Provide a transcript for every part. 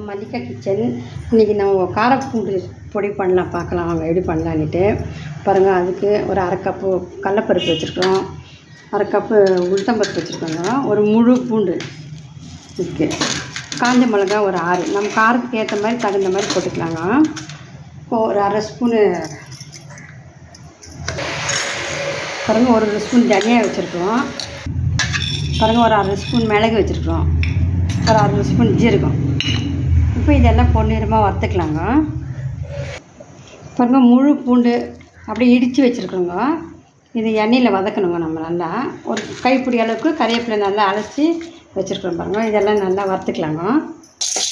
Mallika kitchen. இன்றைக்கி நம்ம காரப்பூண்டு பொடி பண்ணலாம், பார்க்கலாம் வாங்க எப்படி பண்ணலான்ட்டு. பாருங்கள், அதுக்கு ஒரு அரை கப்பு கடலப்பருப்பு வச்சுருக்கோம், அரை கப்பு உளுத்தம்பருப்பு வச்சுருக்கோங்க, ஒரு முழு பூண்டு இருக்குது, காஞ்ச மிளகா ஒரு 6, நம்ம காரத்துக்கு ஏற்ற மாதிரி தகுந்த மாதிரி போட்டுக்கலாங்க. ஒரு அரை ஸ்பூனு பாருங்கள், ஒரு ஸ்பூன் தனியா வச்சுருக்கோம், பாருங்கள் ஒரு அரை ஸ்பூன் மிளகு வச்சுருக்கோம், ஒரு அரை ஸ்பூன் ஜீரகம். இப்போ இதெல்லாம் பொன்னிறமாக வறுத்துக்கலாங்க. பாருங்கள், முழு பூண்டு அப்படியே இடித்து வச்சுருக்கோங்க. இது எண்ணெயில் வதக்கணுங்க. நம்ம நல்லா ஒரு கைப்பிடி அளவுக்கு கறிவேப்பிலை நல்லா அலசி வச்சுருக்கோம். பாருங்கள், இதெல்லாம் நல்லா வறுத்துக்கலாங்க.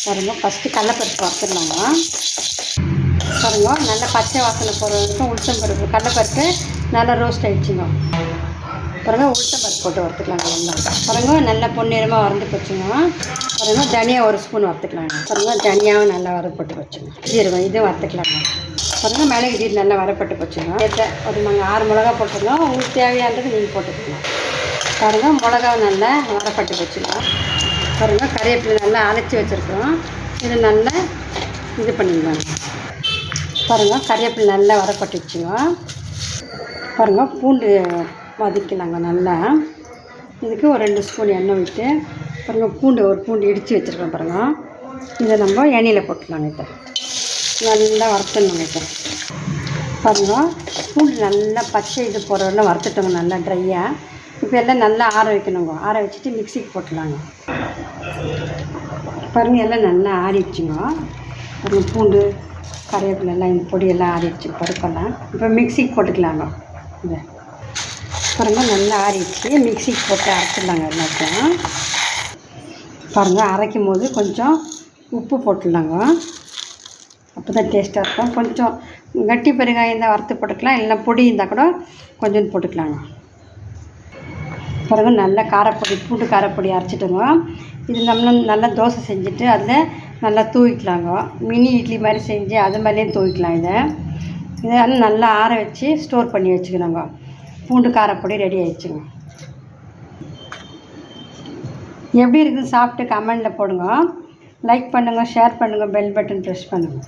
பாருங்கள், ஃபஸ்ட்டு கடலப்பருப்பு வறுத்துக்கலாங்க. பாருங்கள், நல்லா பச்சை வாசனை போகிற வரைக்கும் உளுத்தம்பருப்பு கடலப்பருப்பு நல்லா ரோஸ்ட் ஆகிடுச்சுங்க. பாருங்கள், உளுத்தம்பருப்பு போட்டு வறுத்துக்கலாங்க. நல்லா பாருங்கள், நல்லா பொன்னிறமாக வறுந்து போச்சுங்க. பாருங்கள், தனியா ஒரு ஸ்பூன் வறுத்துக்கலாங்க. பாருங்கள், தனியாகவும் நல்லா வரப்பட்டு போச்சுங்க. ஜீரகம் இதுவும் வறுத்துக்கலாங்க. பாருங்கள், மிளகு இது நல்லா வரப்பட்டு போச்சுங்க. ஒரு நாங்கள் 6 மிளகா போட்டுருந்தோம், உங்களுக்கு தேவையானது நீங்கள் போட்டுக்கலாம். பாருங்கள், மிளகாவும் நல்லா வரப்பட்டு போச்சுங்க. பாருங்கள், கறிவேப்பிலை நல்லா அரைச்சி வச்சுருக்கோம், இது நல்லா இது பண்ணிக்கலாங்க. பாருங்கள், கறிவேப்பிலை நல்லா வரப்பட்டுச்சுங்க. பாருங்கள், பூண்டு வதக்கலாங்க நல்லா. இதுக்கு ஒரு 2 ஸ்பூன் எண்ணெய் விட்டு பாருங்கள், ஒரு பூண்டு இடித்து வச்சுருக்கோம். பாருங்கள், இதை நம்ம எண்ணெயில் போட்டுக்கலாங்க. இப்போ நல்லா வறுத்துடணுங்க. இப்போ பாருங்கள், பூண்டு நல்லா பச்சை இது போடுறதெல்லாம் வறுத்துட்டோங்க, நல்லா ட்ரையாக. இப்போ எல்லாம் நல்லா ஆற வைக்கணுங்க. ஆற வச்சுட்டு மிக்சிக்கு போட்டுக்கலாங்க. பாருங்கள், எல்லாம் நல்லா ஆறிடுச்சுங்க. பாருங்கள், பூண்டு கறிவேப்பிலை எல்லாம் இந்த பொடியெல்லாம் ஆறிடுச்சு, பருப்பெல்லாம். இப்போ மிக்சிக்கு போட்டுக்கலாங்க. இதை பாருங்கள், நல்லா ஆறிடுச்சு, மிக்சிக்கு போட்டு அரைச்சிடலாங்க எல்லாத்தையும். பாருங்கள், அரைக்கும் போது கொஞ்சம் உப்பு போட்டுடலாங்க, அப்போ தான் டேஸ்ட்டாக இருக்கும். கொஞ்சம் கட்டி பெருங்காயம் தான் வறுத்து போட்டுக்கலாம், இல்லை பொடி இருந்தால் கூட கொஞ்சம் போட்டுக்கலாங்க. பாருங்கள், நல்லா காரப்பொடி பூண்டு காரப்பொடி அரைச்சிட்டுங்க. இது நம்ம நல்லா தோசை செஞ்சுட்டு அதில் நல்லா தூவிக்கலாங்க. மினி இட்லி மாதிரி செஞ்சு அது மாதிரியே தூவிக்கலாம். இதை நல்லா ஆற வச்சு ஸ்டோர் பண்ணி வச்சுக்கணுங்க. பூண்டு காரப்பொடி ரெடி ஆகிடுச்சுங்க. எப்படி இருக்குதுன்னு சாப்பிட்டு கமெண்டில் போடுங்க. லைக் பண்ணுங்கள், ஷேர் பண்ணுங்கள், பெல் பட்டன் ப்ரெஸ் பண்ணுங்கள்.